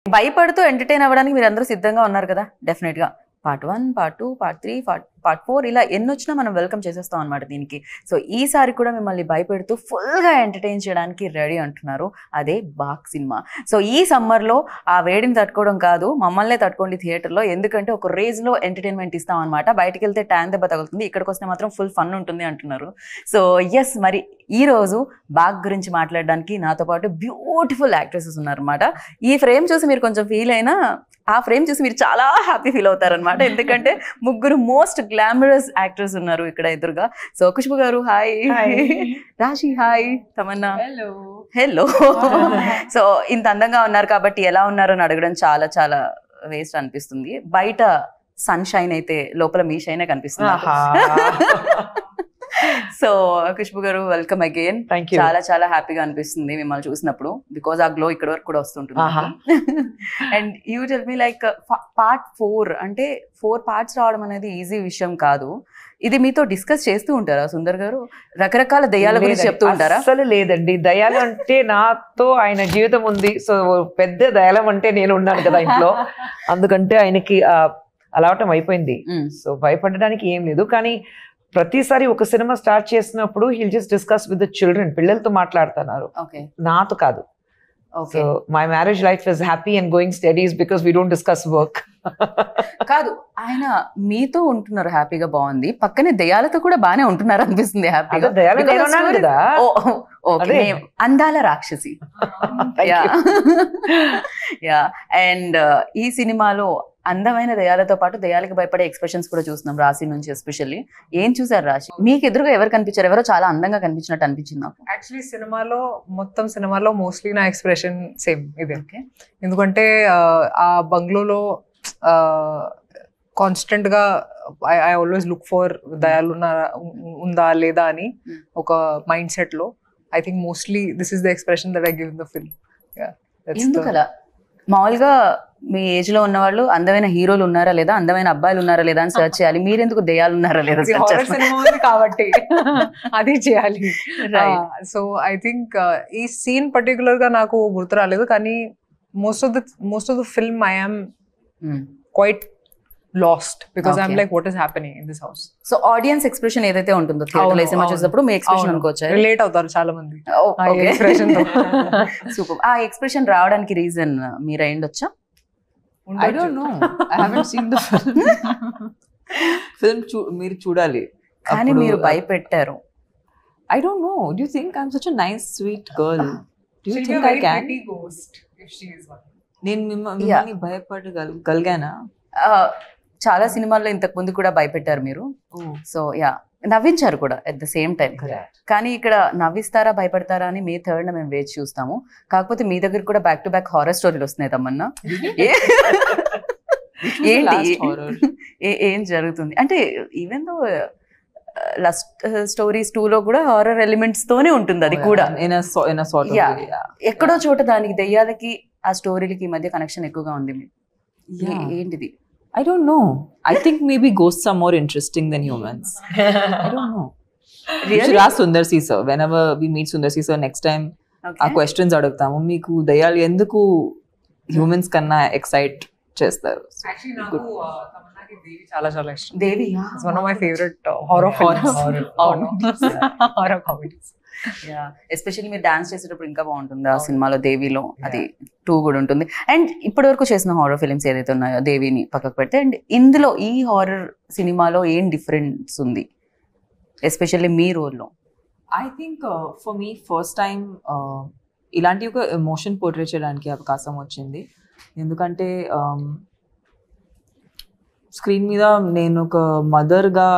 భయపడుతూ ఎంటర్టైన్ అవ్వడానికి మీరు అందరూ సిద్ధంగా ఉన్నారు కదా డెఫినెట్ గా. పార్ట్ 1, పార్ట్ 2, పార్ట్ 3, పార్ట్ 4 ఇలా ఎన్నొచ్చినా మనం వెల్కమ్ చేసేస్తాం అనమాట దీనికి. సో ఈసారి కూడా మిమ్మల్ని భయపెడుతూ ఫుల్గా ఎంటర్టైన్ చేయడానికి రెడీ అంటున్నారు. అదే బాక్ సినిమా. సో ఈ సమ్మర్లో ఆ వేడిని తట్టుకోవడం కాదు, మమ్మల్నే తట్టుకోండి థియేటర్లో. ఎందుకంటే ఒక రేంజ్లో ఎంటర్టైన్మెంట్ ఇస్తాం అనమాట. బయటకు వెళ్తే ట్యాన్ దెబ్బ తగులుతుంది, ఇక్కడికి వస్తే మాత్రం ఫుల్ ఫన్ ఉంటుంది అంటున్నారు. సో ఎస్, మరి ఈరోజు బాగ్ గురించి మాట్లాడడానికి నాతో పాటు బ్యూటిఫుల్ యాక్ట్రెసెస్ ఉన్నారనమాట. ఈ ఫ్రేమ్ చూసి మీరు కొంచెం ఫీల్ అయినా ఆ ఫ్రేమ్ చూసి మీరు చాలా హ్యాపీ ఫీల్ అవుతారనమాట. ఎందుకంటే ముగ్గురు మోస్ట్ గ్లామరస్ యాక్టర్స్ ఉన్నారు ఇక్కడ ఎదురుగా. సో ఖుష్బు గారు హాయ్, రాశి హాయ్, తమన్నా హలో. సో ఇంత అందంగా ఉన్నారు కాబట్టి ఎలా ఉన్నారో అని అడగడం చాలా చాలా వేస్ట్ అనిపిస్తుంది. బయట సన్ షైన్ అయితే లోపల మీ షైనే కనిపిస్తుంది. సో ఖుష్బు గారు వెల్కమ్ అగైన్. చాలా చాలా హ్యాపీగా అనిపిస్తుంది మిమ్మల్ని చూసినప్పుడు, బికాస్ ఆ గ్లో ఇక్కడ వరకు కూడా వస్తుంటుంది. And you tell me like part 4 అంటే 4 పార్ట్స్ రావడం అనేది ఈజీ విషయం కాదు. ఇది మీతో డిస్కస్ చేస్తూ ఉంటారా సుందర్ గారు? రకరకాల దయ్యాల గురించి చెప్తూ ఉంటారా? అసలు లేదండి, దయాలు అంటే నాతో ఆయన జీవితం ఉంది. సో పెద్ద దయాలం అంటే నేను ఉన్నాను కదా ఇంట్లో, అందుకంటే ఆయనకి అలవాటం అయిపోయింది. సో భయపడడానికి ఏం లేదు. కానీ ప్రతిసారి ఒక సినిమా స్టార్ట్ చేసినప్పుడు hill just discuss with the children, పిల్లలతో మాట్లాడుతున్నారు, నాతో కాదు. So my marriage life is happy and going studies because we don't discuss work. కాదు, ఆయన మీతో ఉంటున్నారు హ్యాపీగా, బాగుంది. పక్కనే దయాలతో కూడా బానే ఉంటున్నారు అనిపిస్తుంది హ్యాపీగా. అందాల రాక్షసి. యా. అండ్ ఈ సినిమాలో అందమైన దయాలతో పాటు దయాలకు భయపడే ఎక్స్ప్రెషన్స్ కూడా చూస్తున్నాం రాశి నుంచి. ఎస్పెషల్లీ ఏం చూసారు రాశి? మీకు ఎదురుగా ఎవరు కనిపించారు? ఎవరో చాలా అందంగా కనిపించినట్టు అనిపించింది నాకు. యాక్చువల్లీ మొత్తం సినిమాలో మోస్ట్లీ నా ఎక్స్ప్రెషన్ సేమ్ ఇదే. ఎందుకంటే ఆ బంగ్లోలో కాన్స్టెంట్ గా ఐ ఆల్వేస్ లుక్ ఫర్ దయాలు ఉందా లేదా అని ఒక మైండ్ సెట్ లో. I think mostly this is the expression that I give in the film. ఎందుకలా? మామూలుగా మీ ఏజ్ లో ఉన్న వాళ్ళు అందమైన హీరోలు ఉన్నారా లేదా, అందమైన అబ్బాయిలు ఉన్నారా లేదా అని సర్చ్ చేయాలి. మీరెందుకు దయాలు ఉన్నారా లేదా కాబట్టి అది చేయాలి. సో ఐ థింక్ ఈ సీన్ పర్టికులర్ గా నాకు గుర్తు రాలేదు, కానీ most of the film I am quite lost because I'm like what is happening in this house. So audience expression ఏదైతే ఉంటుందో థియేటర్లో సినిమా చూసినప్పుడు మీ ఎక్స్ప్రెషన్ అనుకోవచ్చు. రిలేట్ అవుతారు చాలా మంది సూపర్. ఆ ఎక్స్ప్రెషన్ రావడానికి రీజన్ మీరు అయ్యుండొచ్చా? I don't know. I haven't seen the film. మీరు చూడాలి. కానీ మీరు భయపెట్టారు. I don't know. Do you think I'm such a nice, sweet girl? Do you think I can? నేను మిమ్మల్ని భయపడగలిగానా? చాలా సినిమాల్లో ఇంతకు ముందు కూడా భయపెట్టారు మీరు. సో యా, నవ్వించారు కూడా అట్ ద సేమ్ టైం. కానీ ఇక్కడ నవ్విస్తారా భయపడతారా అని మే 3rd మేము వేచి చూస్తాము. కాకపోతే మీ దగ్గర కూడా బ్యాక్ టు బ్యాక్ హారర్ స్టోరీలు వస్తున్నాయి తమన్నా. ఏంటి ఏం జరుగుతుంది అంటే, ఈవెన్ దో లస్ట్ స్టోరీస్ 2లో కూడా హారర్ ఎలిమెంట్స్ తోనే ఉంటుంది అది కూడా. ఎక్కడో చోట దానికి దెయ్యాలకి ఆ స్టోరీలకి ఈ మధ్య కనెక్షన్ ఎక్కువగా ఉంది. ఏంటిది? I don't know. I think maybe ghosts are more interesting than humans. I don't know. Really? You should ask Sundar C sir. Whenever we meet Sundar C sir next time, our questions adugtamu. Meeku dayalu enduku humans kanna excite chestaru? Actually naku Tamannaki Devi chala ishtam. Devi, it's one of my favorite horror comedies. Yeah, especially మీరు dance చేసేటప్పుడు ఇంకా బాగుంటుంది ఆ సినిమాలో. దేవిలో అది 2 కూడా ఉంటుంది. And ఇప్పటి వరకు చేసిన హారర్ ఫిలిమ్స్ ఏదైతే ఉన్నాయో దేవిని పక్కకు పెడితే, అండ్ ఇందులో ఈ హారర్ సినిమాలో ఏం డిఫరెన్స్ ఉంది ఎస్పెషల్లీ మీ రోల్లో? I think for me first time ఇలాంటి ఒక ఎమోషన్ పోర్ట్రే చేయడానికి అవకాశం వచ్చింది. ఎందుకంటే స్క్రీన్ మీద నేను ఒక మదర్గా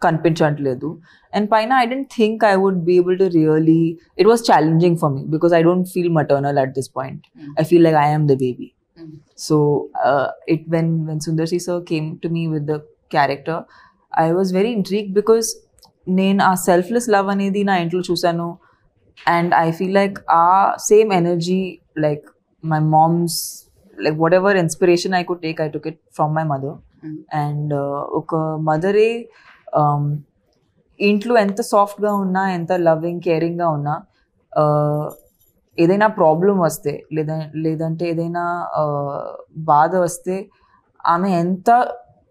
కనిపించట్లేదు. And paina, I didn't think I would be able to really... It was challenging for me because I don't feel maternal at this point. I feel like I am the baby. So when Sundar C sir came to me with the character, I was very intrigued because నేను ఆ selfless love అనేది నా ఇంట్లో చూసాను. And I feel like same energy, like my mom's, like whatever inspiration I could take, I took it from my mother. And oka mother ఇంట్లో ఎంత సాఫ్ట్గా ఉన్నా, ఎంత లవింగ్ కేరింగ్గా ఉన్నా, ఏదైనా ప్రాబ్లం వస్తే లేదంటే ఏదైనా బాధ వస్తే ఆమె ఎంత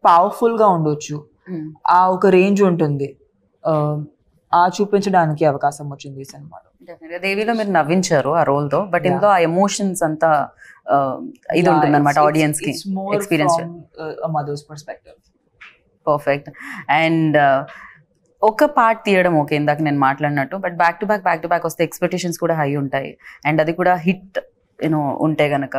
పవర్ఫుల్గా ఉండొచ్చు, ఆ ఒక రేంజ్ ఉంటుంది, ఆ చూపించడానికి అవకాశం వచ్చింది ఈ సినిమాలో. దేవిలో మీరు నవ్వించారు ఆ రోల్ తో, బట్ ఇందులో ఆ ఎమోషన్స్ అంతా ఇది ఉంటుంది అనమాట ఆడియన్స్ కి experience. Mother's perspective. Perfect. And ఒక పార్ట్ తీయడం ఓకే, ఇందాక నేను మాట్లాడినట్టు, బట్ బ్యాక్ టు బ్యాక్ వస్తే ఎక్స్పెక్టేషన్స్ కూడా హై ఉంటాయి. అండ్ అది కూడా హిట్ ఉంటే గనక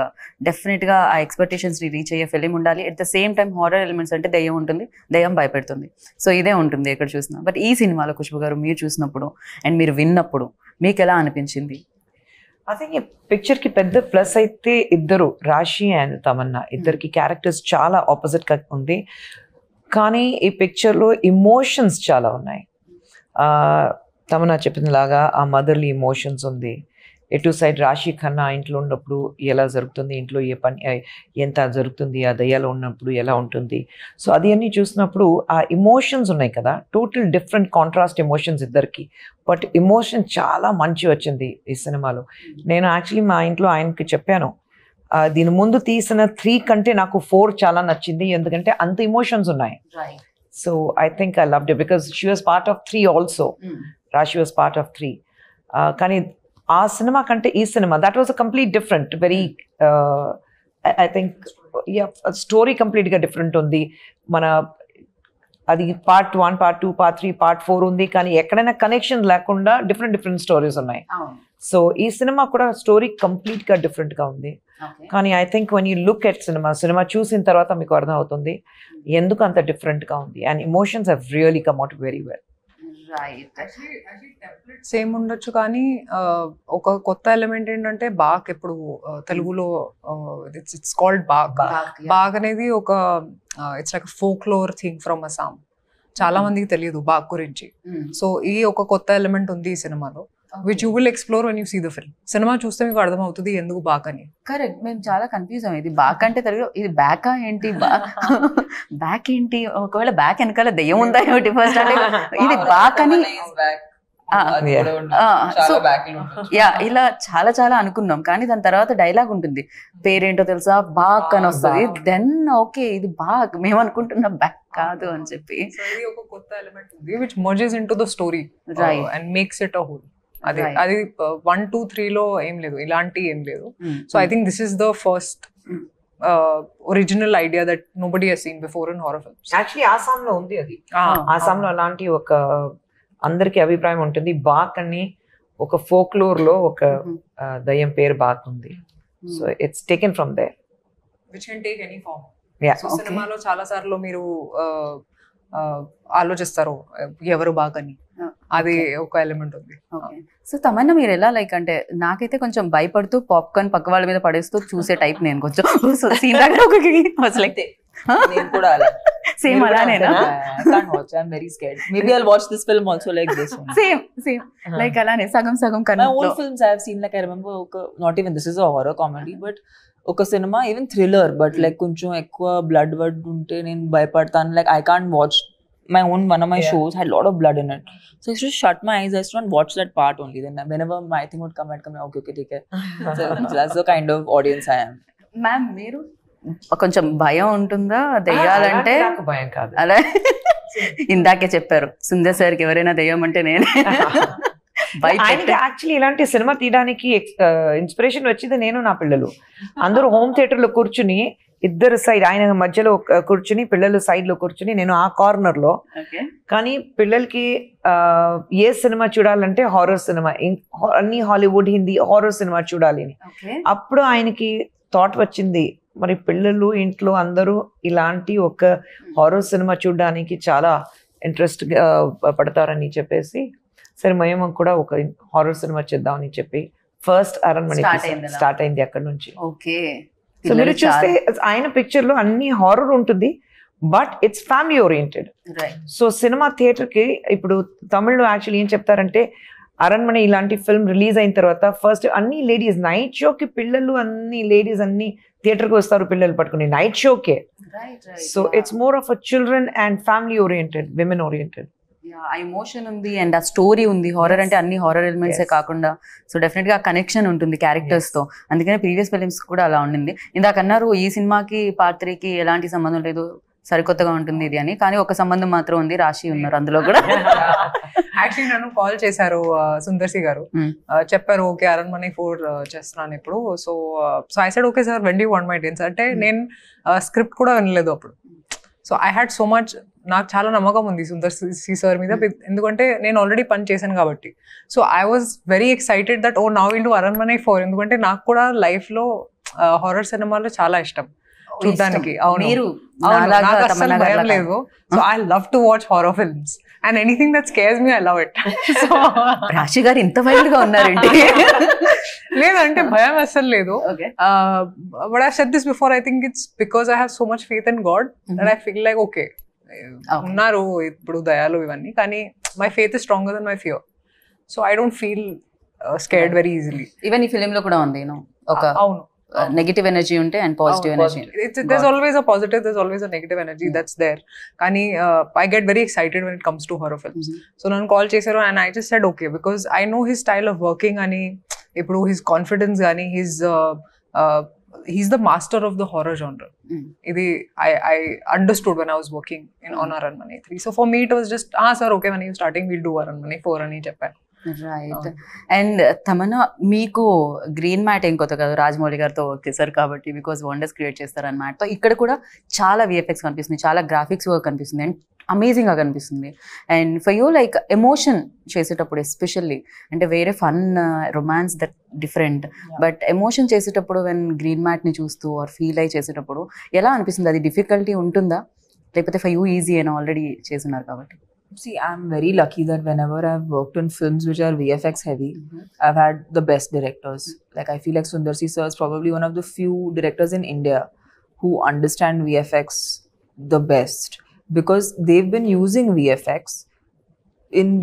డెఫినెట్గా ఆ ఎక్స్పెక్టేషన్స్ని రీచ్ అయ్యే ఫిలిం ఉండాలి. At the same time horror elements అంటే దెయ్యం ఉంటుంది, దెయ్యం భయపెడుతుంది. సో ఇదే ఉంటుంది ఎక్కడ చూసినా. బట్ ఈ సినిమాలో ఖుష్బు గారు మీరు చూసినప్పుడు అండ్ మీరు విన్నప్పుడు మీకు ఎలా అనిపించింది? ఐ థింక్ ఈ పిక్చర్ కి పెద్ద ప్లస్ అయితే ఇద్దరు, రాశి అండ్ తమన్నా, ఇద్దరికి క్యారెక్టర్స్ చాలా ఆపోజిట్ గా ఉంది. కానీ ఈ పిక్చర్ లో ఇమోషన్స్ చాలా ఉన్నాయి. తమన్నా చెప్పిన లాగా ఆ మదర్లీ ఇమోషన్స్ ఉంది. ఎటు సైడ్ రాశి ఖన్నా ఇంట్లో ఉన్నప్పుడు ఎలా జరుగుతుంది, ఇంట్లో ఏ పని ఎంత జరుగుతుంది, ఆ దయ్యాలో ఉన్నప్పుడు ఎలా ఉంటుంది. సో అది అన్నీ చూసినప్పుడు ఆ ఇమోషన్స్ ఉన్నాయి కదా, టోటల్ డిఫరెంట్ కాంట్రాస్ట్ ఎమోషన్స్ ఇద్దరికి. బట్ ఎమోషన్ చాలా మంచి వచ్చింది ఈ సినిమాలో. నేను యాక్చువల్లీ మా ఇంట్లో ఆయనకి చెప్పాను, దీని ముందు తీసిన 3 కంటే నాకు 4 చాలా నచ్చింది, ఎందుకంటే అంత ఇమోషన్స్ ఉన్నాయి. So I think I loved it because she was part of 3 also. రాశి వాజ్ పార్ట్ ఆఫ్ 3. కానీ ఆ సినిమా కంటే ఈ cinema that was a complete different, very I think story కంప్లీట్గా డిఫరెంట్ ఉంది. మన అది పార్ట్ 1, పార్ట్ 2, పార్ట్ 3, పార్ట్ 4 ఉంది, కానీ ఎక్కడైనా కనెక్షన్ లేకుండా డిఫరెంట్ స్టోరీస్ ఉన్నాయి. సో ఈ సినిమా కూడా స్టోరీ కంప్లీట్గా డిఫరెంట్గా ఉంది. కానీ I think one you look at cinema చూసిన తర్వాత మీకు అర్థం అవుతుంది ఎందుకు అంత డిఫరెంట్గా ఉంది. And emotions have really come out very well. Same ఉండొచ్చు, కానీ ఒక కొత్త ఎలిమెంట్ ఏంటంటే బాగ్. ఇప్పుడు తెలుగులో ఇట్స్ కాల్డ్ బాగ్. బాగ్ అనేది ఒక it's like folklore thing from Assam. చాలా మందికి తెలియదు బాగ్ గురించి. సో ఈ ఒక కొత్త ఎలిమెంట్ ఉంది ఈ సినిమాలో, which you will explore when you see the film. సినిమా చూస్తే మీకు అర్థమవుతుంది ఎందుకు బాగ్ అని. కరెక్ట్, మేము చాలా కన్ఫ్యూజ్ అయ్యాం. ఇది బాక్ అంటే తెలుగు, ఇది బ్యాకా ఏంటి, బ్యాక్ ఏంటి, ఒకవేళ బ్యాక్ వెనకాల దెయ్యం ఉందా ఏమిటి ఫస్ట్ అంటే ఇది బాక్ అని. ఇలా చాలా అనుకున్నాం, కానీ దాని తర్వాత డైలాగ్ ఉంటుంది, పేరేంటో తెలుసా, బాక్ అని వస్తుంది. దెన్ ఓకే ఇది బాక్, మేము అనుకుంటున్నాం బ్యాక్ కాదు అని చెప్పి. ఒక కొత్త ఎలిమెంట్ ఉంది which mergers into the story and makes it a whole. అది 1, 2, 3 లో ఏం లేదు, ఇలాంటి ఏం లేదు. So I think this is the first original idea that nobody has seen before in horror films. Actually ఆసాంలో ఉంది అది. ఆసాంలో అలాంటి ఒక అందరికి అభిప్రాయం ఉంటుంది, బాక్ అని ఒక ఫోక్లోర్ లో ఒక దయ్యం పేరు బాక్ ఉంది. So it's taken from there, which can take any form. సినిమాలో చాలా సార్లు మీరు ఆలోచిస్తారు ఎవరు బాక్ అని, అది ఒక ఎలిమెంట్ ఉంది. సో తమన్నా మీరు ఎలా లైక్ అంటే, నాకైతే కొంచెం భయపడుతూ పాప్కార్న్ పక్క వాళ్ళ మీద పడేస్తూ చూసే టైప్ నేను కొంచెం. సీన్ దగ్గర నేను కూడా అలా same అలానేనా? I can't watch. I'm very scared. Maybe I'll watch this film also like this one. Same. Like అలానే సగం My old films I have seen, like I remember, not even this is a horror comedy, but ఒక సినిమా even thriller, but like కొంచెం ఎక్కువ blood ఉంటే నేను భయపడతాను. Like I can't watch one of my shows had a lot of blood in it, so I used to shut my eyes. I used to not watch that part only. Then whenever my thing would come, I'd come, okay, take it. So that's the kind of audience I am. Ma'am, మీరు కొంచెం భయం ఉంటుందా దెయ్యాలంటే? భయం కాదు, అలా ఇందాకే చెప్పారు సుందర్ సార్కి ఎవరైనా దెయ్యం అంటే నేనే. యాక్చువల్లీ ఇలాంటి సినిమా తీయడానికి ఇన్స్పిరేషన్ వచ్చింది నేను, నా పిల్లలు అందరూ హోమ్ థియేటర్ లో కూర్చుని, ఇద్దరు సైడ్, ఆయన మధ్యలో కూర్చుని, పిల్లలు సైడ్ లో కూర్చుని, నేను ఆ కార్నర్ లో. కానీ పిల్లలకి ఏ సినిమా చూడాలంటే హారర్ సినిమా, అన్ని హాలీవుడ్, హిందీ హారర్ సినిమా చూడాలి అని. అప్పుడు ఆయనకి థాట్ వచ్చింది, మరి పిల్లలు ఇంట్లో అందరూ ఇలాంటి ఒక హారర్ సినిమా చూడడానికి చాలా ఇంట్రెస్ట్ పడతారని చెప్పేసి, సరే మేము కూడా ఒక హారర్ సినిమా చేద్దామని చెప్పి ఫస్ట్ అరణ్మణి స్టార్ట్ అయింది అక్కడ నుంచి. ఓకే, సో మీరు చూస్తే ఆయన పిక్చర్ లో అన్ని హారర్ ఉంటుంది, but it's family oriented. So cinema theatre కి ఇప్పుడు తమిళ్లో యాక్చువల్లీ ఏం చెప్తారంటే, అరణ్మణి ఇలాంటి ఫిల్మ్ రిలీజ్ అయిన తర్వాత ఫస్ట్ అన్ని లేడీస్ నైట్ షోకి, పిల్లలు అన్ని లేడీస్ అన్ని థియేటర్కి వస్తారు పిల్లలు పట్టుకుని నైట్ షోకే. So it's more of a children and family oriented, women oriented. ఆ ఎమోషన్ ఉంది అండ్ ఆ స్టోరీ ఉంది. హారర్ అంటే అన్ని హారర్ ఎలిమెంట్సే కాకుండా సో డెఫినెట్ గా ఆ కనెక్షన్ ఉంటుంది క్యారెక్టర్స్ తో. అందుకనే ప్రీవియస్ ఫిలిమ్స్ కూడా అలా ఉండింది. ఇందాక అన్నారు ఈ సినిమాకి పార్ట్ 3కి ఎలాంటి సంబంధం లేదు, సరికొత్తగా ఉంటుంది ఇది అని, కానీ ఒక సంబంధం మాత్రం ఉంది, రాశి ఉన్నారు అందులో కూడా. యాక్చువల్లీ నన్ను కాల్ చేశారు సుందర్సి గారు, చెప్పారు ఓకే అరణ్మనే 4 చేస్తున్నాను ఇప్పుడు. So I said okay sir, when do you want my dates అంటే నేను స్క్రిప్ట్ కూడా వినలేదు అప్పుడు. So I had so much, నాకు చాలా నమ్మకం ఉంది సుందర్ సి సార్ మీద, ఎందుకంటే నేను ఆల్రెడీ పని చేశాను కాబట్టి. So I was very excited that oh now will do Aranmanai 4, ఎందుకంటే నాకు కూడా లైఫ్ లో హారర్ సినిమాలు చాలా ఇష్టం చూడడానికి. నాకు అసలు భయం లేదు. So I love to watch horror films and anything that scares me I love it. రాశి గారు ఇంత వైల్డ్ గా ఉన్నారండి. లేదంటే భయం అసలు లేదు. But I said this before, I think it's because I have so much faith in God that I feel like okay ఉన్నారు ఇప్పుడు దయాలు ఇవన్నీ, కానీ my faith is stronger then my fear. So I don't feel scared very easily. Even ఈ film లో కూడా ఉంది ఒక అవును నెగటివ్ ఎనర్జీ ఉంటే and positive energy. There's always a positive, there's always a negative energy that's there. Kani I get very excited when it comes to horror films. So nannu call chesaru and I just said okay, because I know his style of working ani ippudu his confidence gani he's the master of the horror genre. Idi I understood when I was working on Aranmane 3. So for me it was just sir okay, when you starting we'll do Aranmane 4 ani cheppanu. Right. And Tamannaah మీకు green mat ఏం కొత్త కాదు, రాజమౌళి గారితో work చేశారు కాబట్టి because wonders create చేస్తారు అన్నమాట. ఇక్కడ కూడా చాలా విఎఫ్ఎక్స్ కనిపిస్తుంది, చాలా గ్రాఫిక్స్ వర్క్ కనిపిస్తుంది అండ్ అమేజింగ్గా కనిపిస్తుంది. And for you like emotion చేసేటప్పుడు ఎస్పెషల్లీ, అంటే వేరే fun romance that different, but emotion చేసేటప్పుడు వెన్ గ్రీన్ మ్యాట్ని చూస్తూ ఆర్ ఫీల్ అయి చేసేటప్పుడు ఎలా అనిపిస్తుంది? అది డిఫికల్టీ ఉంటుందా లేకపోతే ఫర్ యూ ఈజీ అయినా ఆల్రెడీ చేస్తున్నారు కాబట్టి? See, I'm very lucky that whenever I've worked on films which are VFX heavy, I've had the best directors. Like I feel like Sundar C sir is probably one of the few directors in India who understand VFX the best, because they've been using VFX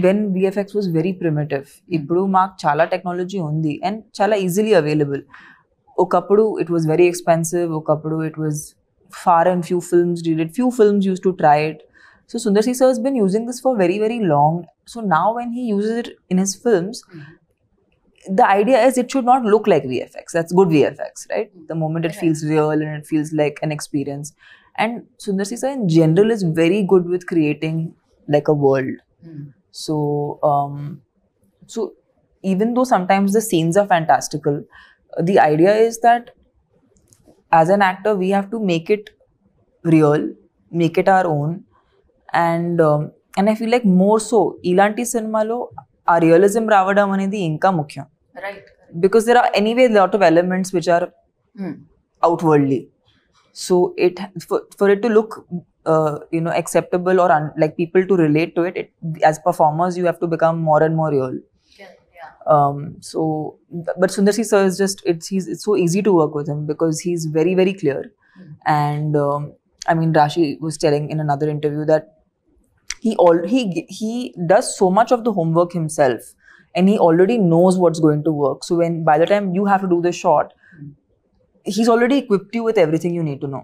when VFX was very primitive. Ippudu maak chala technology undi and chala easily available. Okappudu it was very expensive, okappudu it was far and few films did it. Few films used to try it. So Sundar C sir has been using this for very, very long. So now when he uses it in his films, the idea is it should not look like VFX. That's good VFX, right? The moment it feels real and it feels like an experience. And Sundar C sir in general is very good with creating like a world. So even though sometimes the scenes are fantastical, the idea is that as an actor we have to make it real, make it our own. And I feel like more so ilanti cinema lo aa realism raavadam anedi inka mukhyam, right? Because there are anyway a lot of elements which are outwardly, so it for it to look acceptable or like people to relate to it, as performers you have to become more and more real. So but Sundar C sir is just it's so easy to work with him because he's very, very clear. And I mean, Rashi was telling in another interview that he does so much of the homework himself and he already knows what's going to work. So when by the time you have to do the shot, he's already equipped you with everything you need to know.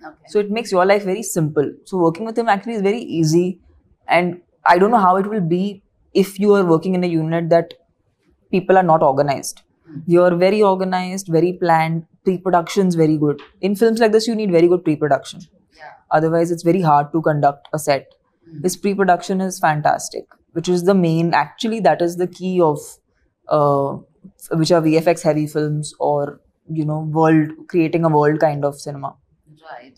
Okay. So it makes your life very simple. So working with him actually is very easy, and I don't know how it will be if you are working in a unit that people are not organized. You're very organized, very planned, pre-production's very good. In films like this you need very good pre-production. Otherwise it's very hard to conduct a set. This pre-production is fantastic, which is the main, actually that is the key of which are VFX heavy films or world, creating a world kind of cinema. Right.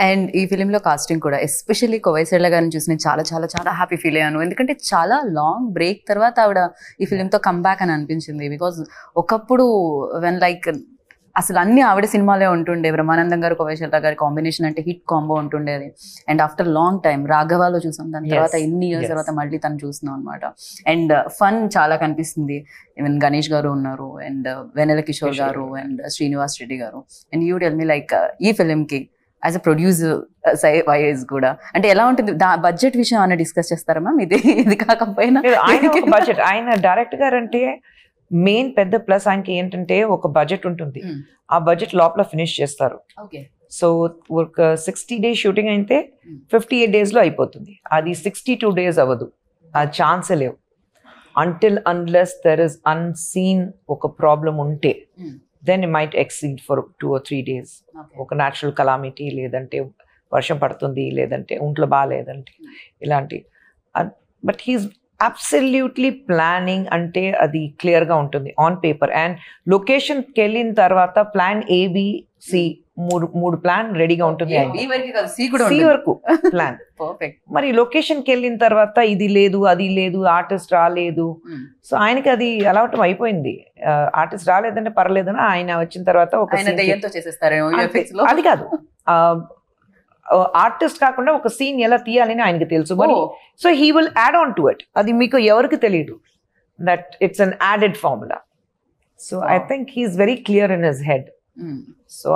And ఈ ఫిలింలో casting కూడా especially కోవైసెడ్ల గారిని చూసి నేను చాలా చాలా చాలా happy feel అయ్యాను. ఎందుకంటే చాలా లాంగ్ బ్రేక్ తర్వాత ఆవిడ ఈ ఫిలింతో కమ్బ్యాక్ అని అనిపించింది. బికాజ్ ఒకప్పుడు వెన్ లైక్ అసలు అన్ని ఆవిడ సినిమాలే ఉంటుండే, బ్రహ్మానందం గారు కోవైసెడ్ల గారి కాంబినేషన్ అంటే హిట్ కాంబో ఉంటుండేది. అండ్ ఆఫ్టర్ లాంగ్ టైం రాఘవాలో చూసాం, దాని తర్వాత ఎన్ని ఇయర్స్ తర్వాత మళ్ళీ తను చూస్తున్నాం అనమాట. అండ్ ఫన్ చాలా కనిపిస్తుంది. ఈవెన్ గణేష్ గారు ఉన్నారు అండ్ వెన్నెల కిషోర్ గారు అండ్ శ్రీనివాస్ రెడ్డి గారు. And you tell me like ఈ ఫిలింకి యాజ్ అ ప్రొడ్యూసర్ వైజ్ కూడా అంటే ఎలా ఉంటుంది? బడ్జెట్ విషయం అన్న డిస్కస్ చేస్తారా మ్యామ్? ఇది కాకపోయినా బడ్జెట్ ఆయన డైరెక్ట్ గారు అంటే మెయిన్ పెద్ద ప్లస్ ఆయనకి ఏంటంటే ఒక బడ్జెట్ ఉంటుంది, ఆ బడ్జెట్ లోపల ఫినిష్ చేస్తారు. సో ఒక 60 days షూటింగ్ అయితే 58 days లో అయిపోతుంది. అది 62 days అవ్వదు. ఆ ఛాన్సే లేవు. Until unless there is unseen ఒక ప్రాబ్లం ఉంటే then it might exceed for 2 or 3 days. ఒక న్యాచురల్ కలామిటీ, లేదంటే వర్షం పడుతుంది, లేదంటే ఒంట్లో బాగాలేదంటే ఇలాంటి. బట్ హీస్ అబ్సల్యూట్లీ ప్లానింగ్ అంటే అది క్లియర్గా ఉంటుంది ఆన్ పేపర్. అండ్ లొకేషన్కి వెళ్ళిన తర్వాత ప్లాన్ ABC మూడు ప్లాన్ రెడీగా ఉంటుంది. C వరకు ప్లాన్. మరి లొకేషన్కి వెళ్ళిన తర్వాత ఇది లేదు, అది లేదు, ఆర్టిస్ట్ రాలేదు. సో ఆయనకి అది అలవాటు అయిపోయింది. ఆర్టిస్ట్ రాలేదంటే పర్లేదని ఆయన వచ్చిన తర్వాత ఒక అది కాదు, ఆర్టిస్ట్ కాకుండా ఒక సీన్ ఎలా తీయాలని ఆయనకి తెలుసు. So he will add on to it. అది మీకు ఎవరికి తెలియదు that it's an added formula. So I think he's very clear in his head. So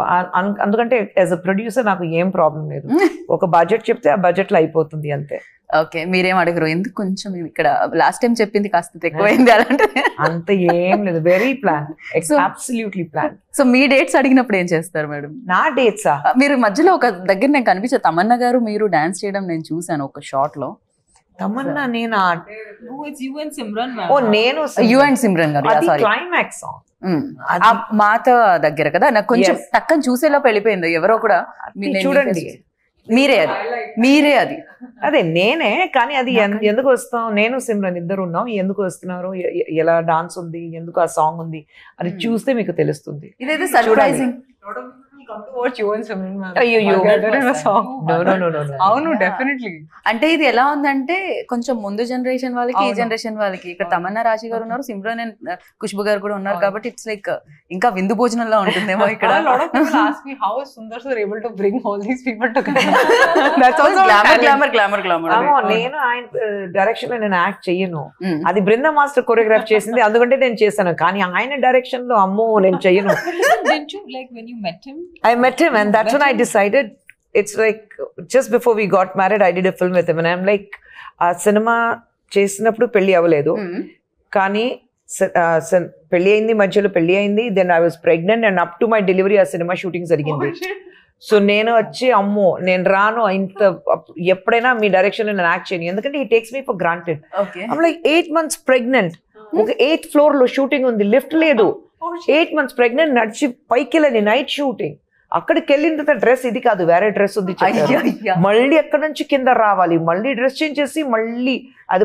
అందుకంటే యాజ్ అ ప్రొడ్యూసర్ నాకు ఏం ప్రాబ్లం లేదు. ఒక బడ్జెట్ చెప్తే ఆ బడ్జెట్ లో అయిపోతుంది అంతే. ఓకే, మీరేం అడగరు ఎందుకు కొంచెం ఇక్కడ లాస్ట్ టైం చెప్పింది కాస్త ఎక్కువైంది అలాంటి? అంత ఏం లేదు, very plan, absolutely plan. So మీ డేట్స్ అడిగినప్పుడు ఏం చేస్తారు మేడం? నా డేట్సా? మీరు మధ్యలో ఒక దగ్గర నేను కనిపించే తమన్నా గారు మీరు డాన్స్ చేయడం నేను చూసాను ఒక షార్ట్ లో. తమన్నా నేను నేను యు అండ్ సిమ్రన్ గారు క్లైమాక్స్ సాంగ్ మాత దగ్గర కదా, నాకు కొంచెం టక్కని చూసేలోపు వెళ్ళిపోయింది. ఎవరో కూడా చూడండి, మీరే అది అదే నేనే. కానీ అది ఎందుకు వస్తాం, నేను సిమ్రన్ ఇద్దరు ఉన్నాం, ఎందుకు వస్తున్నారు, ఎలా డాన్స్ ఉంది, ఎందుకు ఆ సాంగ్ ఉంది అని చూస్తే మీకు తెలుస్తుంది. ఇదైతే సర్ప్రైజింగ్. అవును, డెఫినెట్లీ. అంటే ఇది ఎలా ఉందంటే కొంచెం ముందు జనరేషన్ వాళ్ళకి, ఈ జనరేషన్ వాళ్ళకి. ఇక్కడ తమన్నా రాశి గారు ఉన్నారు, సిమ్రన్ అండ్ ఖుష్బు గారు కూడా ఉన్నారు. కాబట్టి ఇట్స్ లైక్ ఇంకా విందు భోజనంలో ఉంటుందేమో ఇక్కడ. నేను ఆయన డైరెక్షన్ లో నేను యాక్ట్ చెయ్యను, అది బృందా మాస్టర్ కొరియోగ్రాఫ్ చేసింది, అందుకంటే నేను చేశాను. కానీ ఆయన డైరెక్షన్ లో అమ్మో నేను చెయ్యను. I met him and that's when I decided, it's like just before we got married I did a film with him and I'm like ఆ సినిమా చేసినప్పుడు పెళ్లి అవ్వలేదు, కానీ పెళ్లి అయింది, మధ్యలో పెళ్లి అయింది, then I was pregnant and up to my delivery ఆ సినిమా షూటింగ్ జరిగింది. సో నేను వచ్చి అమ్మో నేను రాను, ఇంత ఎప్పుడైనా మీ డైరెక్షన్ లో నేను యాక్ట్ చేయను, ఎందుకంటే he takes me for granted. I'm like 8 months pregnant, ఒక 8th floor లో షూటింగ్ ఉంది, లిఫ్ట్ లేదు, 8 months pregnant, నడిచి పైకి వెళ్ళని నైట్ షూటింగ్. అక్కడికి వెళ్ళిన తర్వాత డ్రెస్ ఇది కాదు, వేరే డ్రెస్ ఉంది, మళ్ళీ ఎక్కడి నుంచి కింద రావాలి, మళ్ళీ డ్రెస్ చేంజ్ చేసి మళ్ళీ అది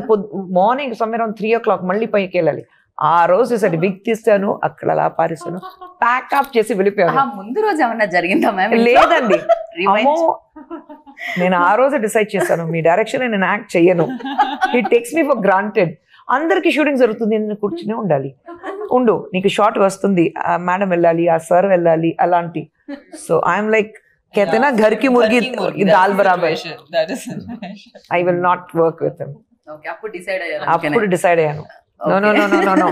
మార్నింగ్ సమ్వేర్ అరౌండ్ 3 o'clock మళ్ళీ పైకి వెళ్ళాలి. ఆ రోజు సరే విగ్ తీస్తాను, అక్కడ అలా పారేస్తాను, ప్యాకప్ చేసి వెళ్ళిపోయాను. ముందు రోజు ఏమన్నా జరిగిందా మ్యామ్? లేదండి, అమ్మో నేను ఆ రోజు డిసైడ్ చేశాను మీ డైరెక్షన్ నేను యాక్ట్ చెయ్యను, he takes me for granted. అందరికి షూటింగ్ జరుగుతుంది, నేను కూర్చునే ఉండాలి, ఉండు నీకు షార్ట్ వస్తుంది, మేడం వెళ్ళాలి, ఆ సార్ వెళ్ళాలి, అలాంటి. సో ఐఎమ్ లైక్ कहते ना घर की मुर्गी दाल बराबर, I will not work with him. Okay, అప్పుడు డిసైడ్ అయ్యాను. No.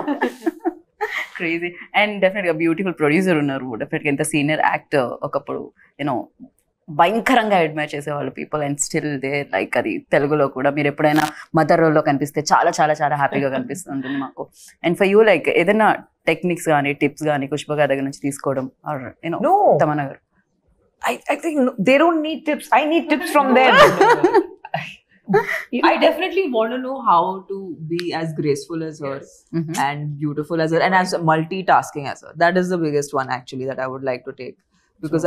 క్రేజీ. అండ్ డెఫినెట్ గా బ్యూటిఫుల్ ప్రొడ్యూసర్ ఉన్నారు, డెఫినెట్ గా ఎంత సీనియర్ యాక్టర్, ఒకప్పుడు యూనో భయంకరంగా అడ్మైర్ చేసేవాళ్ళు people and still they like. అది తెలుగులో కూడా మీరు ఎప్పుడైనా మదర్ రోల్లో కనిపిస్తే చాలా చాలా చాలా హ్యాపీగా కనిపిస్తుంటుంది మాకు. అండ్ ఫర్ యూ లైక్ ఏదైనా టెక్నిక్స్ కానీ టిప్స్ కానీ ఖుష్బు గారి దగ్గర నుంచి తీసుకోవడం ఆర్ యూనో తమన్నా గారు? I think they don't need tips, I need tips from them. I definitely want to know how to be as graceful as her and beautiful as her and as multitasking as her. That is the biggest one actually that I would like to take, because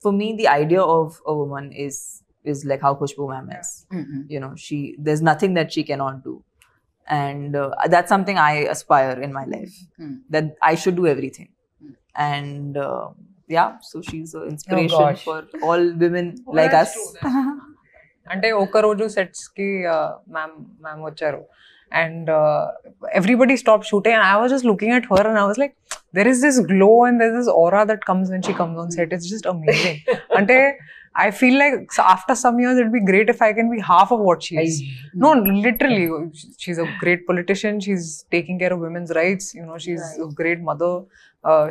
for me the idea of a woman is like how Khushbu ma'am is. You know, there's nothing that she cannot do, and that's something I aspire in my life, that I should do everything. And yeah, so she's an inspiration for all women like us. అంటే ఒక రోజు sets కి ma'am వచ్చారు and everybody stopped shooting and I was just looking at her and I was like, there is this glow and there's this aura that comes when she comes on set. It's just amazing. Ante I feel like after some years it'd be great if I can be half of what she is. No, literally, she's a great politician, she's taking care of women's rights, you know, she's a great mother,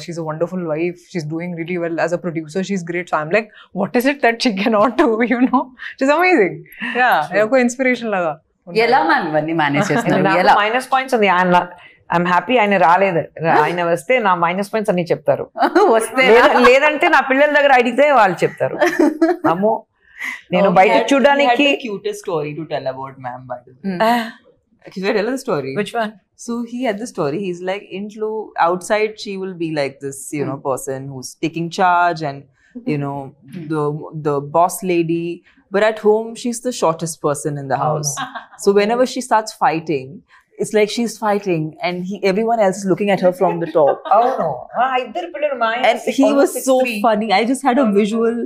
she's a wonderful wife, she's doing really well as a producer, she's great. So I'm like, what is it that she cannot do, you know? She's amazing. Yeah, ఒక inspiration లాగా. ఎలా ma'am ఇవన్నీ manage చేస్తున్నారు? Minus points ఉంది, I'm happy ఆయన రాలేదు, ఆయన వస్తే నా మైనస్ పాయింట్స్ అన్ని చెప్తారు, లేదంటే నా పిల్లల దగ్గర అడిగితే వాళ్ళు చెప్తారు. అమ్మో నేను బయట చూడడానికి cutest story to tell about ma'am, by the way. Should I tell the story? Which one? So he had the story. He's like, intlo outside she will be like this, person who's taking charge and the boss lady. But at home, she's the shortest person in the house. So whenever she starts fighting, it's like she's fighting, and everyone else is looking at her from the top. Oh no! Iddaru pillalu ma And he was so funny. I just had a visual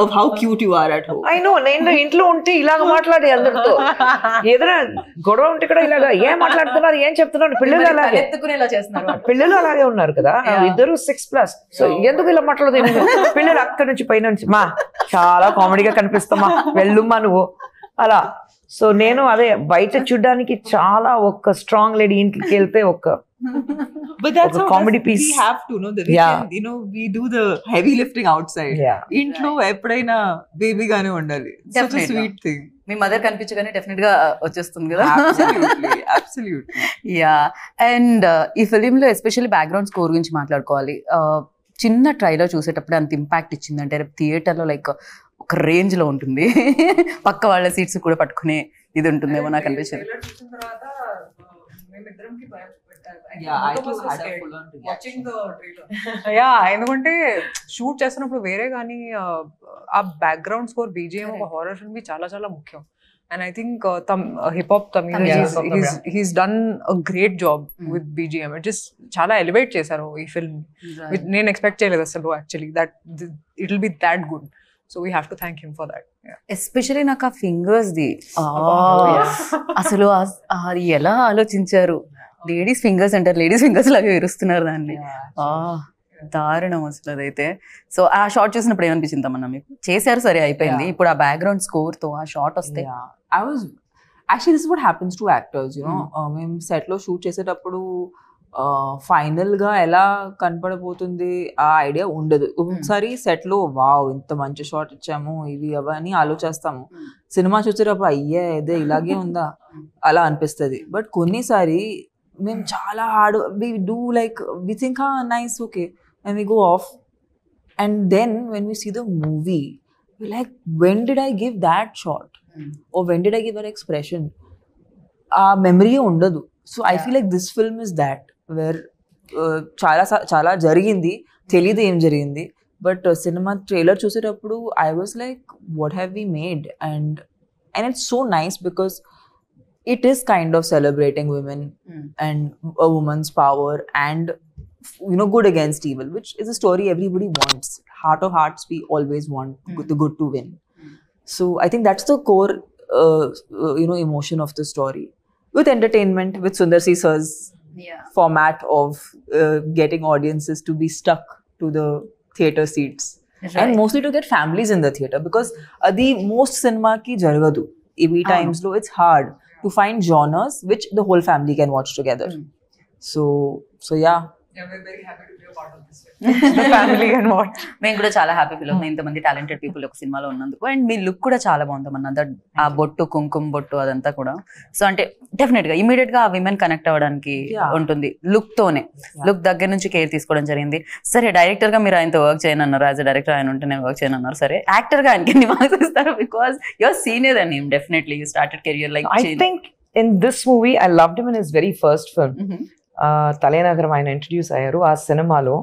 of how cute you are at home. I know. నేను ఇంట్లో ఉంటే ఇలాగ మాట్లాడే అందరితో ఏదైనా గొడవ ఉంటే కూడా ఇలాగా ఏం మాట్లాడుతున్నారు ఏం చెప్తున్నారు పిల్లలు అలాగే ఎత్తుకునేలా చేస్తున్నారు. పిల్లలు అలాగే ఉన్నారు కదా ఇద్దరు 6+. సో ఎందుకు ఇలా మాట్లాడదు పిల్లలు అక్కడి నుంచి పైన నుంచి మా చాలా కామెడీగా కనిపిస్తామా వెళ్ళుమ్మా నువ్వు అలా. సో నేను అదే బయట చూడడానికి చాలా ఒక స్ట్రాంగ్ లేడీ ఇంటికి వెళ్తే ఒక But that's how comedy piece. We have to know that we can, we do the heavy lifting outside. Intlo ఎప్పుడైనా బేబీ గానే ఉండాలి. Such a sweet thing. మీ మదర్ కనిపించగానే డెఫినెట్ గా వచ్చేస్తుంది కదా. Absolutely. యా. అండ్ ఈ ఫిలిం లో ఎస్పెషల్లీ బ్యాక్గ్రౌండ్ స్కోర్ గురించి మాట్లాడుకోవాలి. చిన్న ట్రైలర్ చూసేటప్పుడు అంత ఇంపాక్ట్ ఇచ్చిందంటే థియేటర్ లో లైక్ ఒక రేంజ్ లో ఉంటుంది. పక్క వాళ్ళ సీట్స్ కూడా పట్టుకునే ఇది ఉంటుందేమో నాకు అనిపించింది. ఎందుకంటే షూట్ చేస్తున్నప్పుడు వేరే కానీ ఆ బ్యాక్గ్రౌండ్ స్కోర్ బీజిఎం ఒక హారర్ ఫిల్మ్ కి చాలా చాలా ముఖ్యం. And I think hip hop Tamil he's done a great job with BGM. It just chala elevate chesaru ee film. నేను expect చేయలేదు అసలు actually that it will be that good. So we have to thank him for that. Especially నాకు ఆ fingers the అసలు అది ఎలా ఆలోచించారు. Ladies fingers అంటారు, లేడీస్ ఫింగర్స్ లాగా విరుస్తున్నారు దాన్ని. దారుణం అసలు అదైతే. సో ఆ షార్ట్ చూసినప్పుడు ఏమనిపించింది తమన్నా మీకు? చేశారు సరే అయిపోయింది, ఇప్పుడు ఆ బ్యాక్గ్రౌండ్ స్కోర్ తో ఆ షార్ట్ వస్తే actually this is what happens to actors, మేము సెట్ లో షూట్ చేసేటప్పుడు ఫైనల్ గా ఎలా కనపడబోతుంది ఆ ఐడియా ఉండదు. ఒకసారి సెట్ లో వావ్ ఇంత మంచి షాట్ ఇచ్చాము ఇవి అవన్నీ ఆలోచిస్తాము. సినిమా చూసేటప్పుడు అయ్యే ఇదే ఇలాగే ఉందా అలా అనిపిస్తుంది. బట్ కొన్నిసారి మేము చాలా hard we do like we think nice okay and we go off, and then when we see the movie we're like, when did I give that shot or when did I give that expression? Memory undadu. So I feel like this film is that where చాలా జరిగింది తెలియదు ఏం జరిగింది, but cinema trailer చూసేటప్పుడు I was like, what have we made? And it's so nice because it is kind of celebrating women and a woman's power and good against evil, which is a story everybody wants. Heart of hearts, we always want the good to win. So I think that's the core emotion of the story, with entertainment, with Sundar C Sir's format of getting audiences to be stuck to the theater seats, and mostly to get families in the theater, because the most cinema ki jaragadu EV times lo it's hard to find genres which the whole family can watch together. So yeah, we're very happy to be a part of this. The family can watch. మేము కూడా చాలా happy feel అవుతుంది ఇంతమంది talented people ఒక సినిమాలో ఉన్నందుకు. And me look కూడా చాలా బాగుందన్న, ఆ బొట్టు కుంకుమ బొట్టు అదంతా కూడా. సో అంటే డెఫినెట్ గా ఇమీడియట్ గా ఆ విమెన్ కనెక్ట్ అవ్వడానికి ఉంటుంది లుక్ తోనే. లుక్ దగ్గర నుంచి కేర్ తీసుకోవడం జరిగింది. సరే డైరెక్టర్ గా మీరు ఆయనతో వర్క్ చేయనన్నారు, యాజ్ అ డైరెక్టర్ ఆయన ఉంటే నేను వర్క్ చేయనన్నారు. సరే యాక్టర్ గా ఆయనకి ఎన్ని మార్క్స్ ఇస్తారు? Because your senior and him definitely you started career like. I think in this movie I loved him in his very first film. తలేనగరం ఆయన ఇంట్రడ్యూస్ అయ్యారు. ఆ సినిమాలో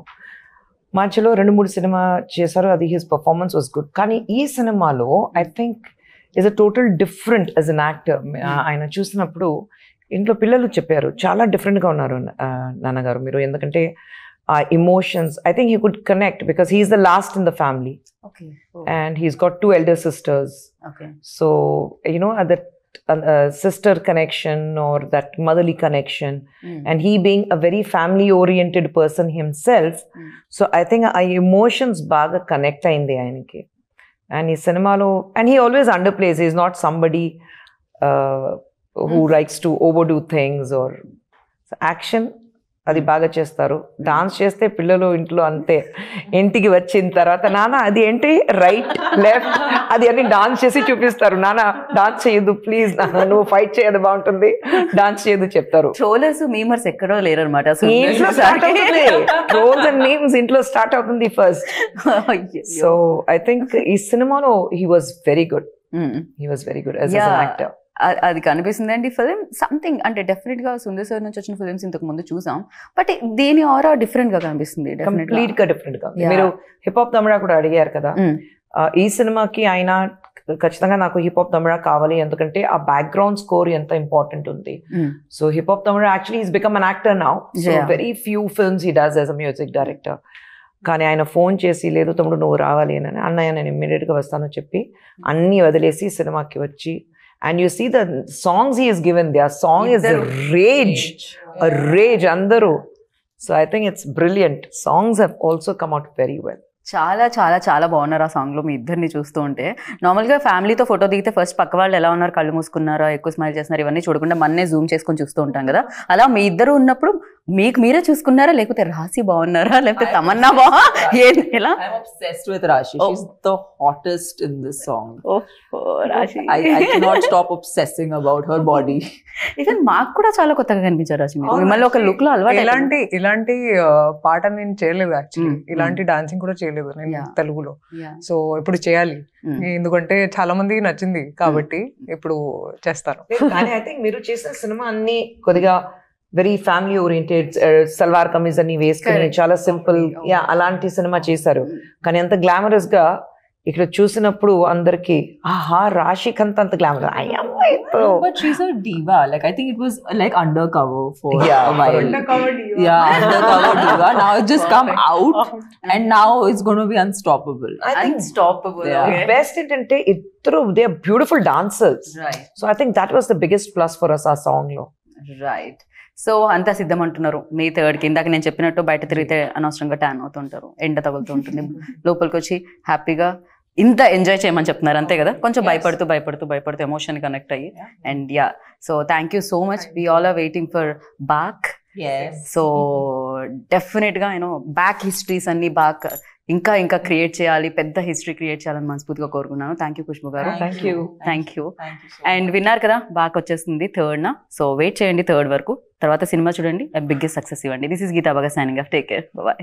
మధ్యలో 2-3 సినిమా చేశారు, అది హిస్ పర్ఫార్మెన్స్ వాజ్ గుడ్. కానీ ఈ సినిమాలో I think is a total different as an actor. ఆయన చూసినప్పుడు ఇంట్లో పిల్లలు చెప్పారు చాలా డిఫరెంట్గా ఉన్నారు నాన్నగారు మీరు, ఎందుకంటే ఆ emotions I think he could connect because he's the last in the family and he's got 2 elder sisters. So that sister connection or that motherly connection, and he being a very family oriented person himself, so I think emotions baga connect ayindi ayaniki. And ee cinema lo, and he always underplays, he is not somebody who likes to overdo things or action అది బాగా చేస్తారు. Dance చేస్తే పిల్లలు ఇంట్లో అంతే, ఇంటికి వచ్చిన తర్వాత నాన్న అది ఏంటి రైట్ లెఫ్ట్ అది అని డాన్స్ చేసి చూపిస్తారు. నాన్న డాన్స్ చేయదు ప్లీజ్, నాన్న నువ్వు ఫైట్ చేయదు బాగుంటుంది, డాన్స్ చేయదు చెప్తారు. ట్రోలర్స్ మీమర్స్ ఎక్కడో లేరు అనమాట. ట్రోల్స్ అండ్ మీమ్స్ ఇంట్లో స్టార్ట్ అవుతుంది ఫస్ట్. సో ఐ థింక్ ఈ సినిమాలో he was very good. He was very good as an actor. అది కనిపిస్తుంది అండి ఫిలిం సంథింగ్ అంటే డెఫినెట్ గా సుందర్ సార్ నుంచి వచ్చిన ఫిలిమ్స్ ఇంతకు ముందు చూసాం బట్ దీని ఆరా డిఫరెంట్ గా కనిపిస్తుంది కంప్లీట్ గా డిఫరెంట్ గా. మీరు హిప్ హాప్ తమిళ కూడా అడిగారు కదా, ఈ సినిమాకి ఆయన ఖచ్చితంగా నాకు హిప్ హాప్ తమిళ కావాలి, ఎందుకంటే ఆ బ్యాక్గ్రౌండ్ స్కోర్ ఎంత ఇంపార్టెంట్ ఉంది. So hip hop Tamil actually is become an actor now, so very few films he does as a music director. కానీ ఆయన ఫోన్ చేసి లేదు తమ్ముడు నువ్వు రావాలి అని, అన్నయ్య నేను ఇమ్మీడియట్ గా వస్తాను చెప్పి అన్ని వదిలేసి సినిమాకి వచ్చి, and you see the songs he is given, the song is rage అందరూ. So I think it's brilliant. Songs have also come out very well. చాలా చాలా చాలా బాగున్నారు ఆ సాంగ్ లో మీ ఇద్దరిని చూస్తూ ఉంటే. నార్మల్గా ఫ్యామిలీతో ఫోటో దిగితే ఫస్ట్ పక్క వాళ్ళు ఎలా ఉన్నారు, కళ్ళు మూసుకున్నారా, ఎక్కువ స్మైల్ చేస్తున్నారు, ఇవన్నీ చూడకుండా మన్నే జూమ్ చేసుకొని చూస్తూ ఉంటాం కదా. అలా మీ ఇద్దరు ఉన్నప్పుడు మీకు మీరే చూసుకున్నారా, లేకపోతే రాశి బాగున్నారా, లేకపోతే తమన్నా ఎలా? I'm obsessed with Rashi. She's the hottest in this song. రాశి I cannot stop obsessing about her body. Even మాకు కూడా చాలా కొత్తగా కనిపించారు రాశి మీరు. మిమ్మల్ని ఒక లుక్ లో అలవాటు ఇలాంటి పాట నేను చేయలేదు యాక్చువల్లీ, ఇలాంటి డాన్సింగ్ కూడా చేయలేదు నేను తెలుగులో. సో ఇప్పుడు చేయాలి, ఎందుకంటే చాలా మందికి నచ్చింది కాబట్టి ఇప్పుడు చేస్తాను. కానీ ఐ థింక్ మీరు చేసిన సినిమా అన్ని కొద్దిగా very family oriented, salwar kameez అని వేసుకుని చాలా సింపుల్ అలాంటి సినిమా చేశారు. కానీ అంత గ్లామరస్ గా ఇక్కడ చూసినప్పుడు అందరికి ఆహా రాశిక్ అంత glamour. But she's a diva. Like I think it was like undercover for a while. Undercover diva. Yeah, undercover diva. Now it's just come out, and now it's going to be unstoppable. I think unstoppable. best ఏంటంటే ఇద్దరు they are beautiful dancers. Right. So I think that was the biggest plus for us, our song లో. Right. So అంతా సిద్ధం అంటున్నారు మే 3rd ఇందాక నేను చెప్పినట్టు బయట తిరిగితే అనవసరంగా ట్యాన్ అవుతుంటారు, ఎండ తగులుతూ ఉంటుంది, లోపలికి వచ్చి హ్యాపీగా ఇంత ఎంజాయ్ చేయమని చెప్తున్నారు అంతే కదా. కొంచెం భయపడుతూ ఎమోషన్ కనెక్ట్ అయ్యి. And yeah, so thank you so much. We all are waiting for back. So definite గా బ్యాక్ హిస్టరీస్ అన్ని బ్యాక్ ఇంకా క్రియేట్ చేయాలి, పెద్ద హిస్టరీ క్రియేట్ చేయాలని మనస్ఫూర్తిగా కోరుకున్నాను. థ్యాంక్ యూ ఖుష్బు గారు. Thank you. అండ్ విన్నారు కదా బ్యాక్ వచ్చేస్తుంది 3rd. సో వెయిట్ చేయండి 3rd వరకు. తర్వాత సినిమా చూడండి, బిగ్గెస్ట్ సక్సెస్ ఇవ్వండి. This is Geeta Bhagat signing off. Take care, bye.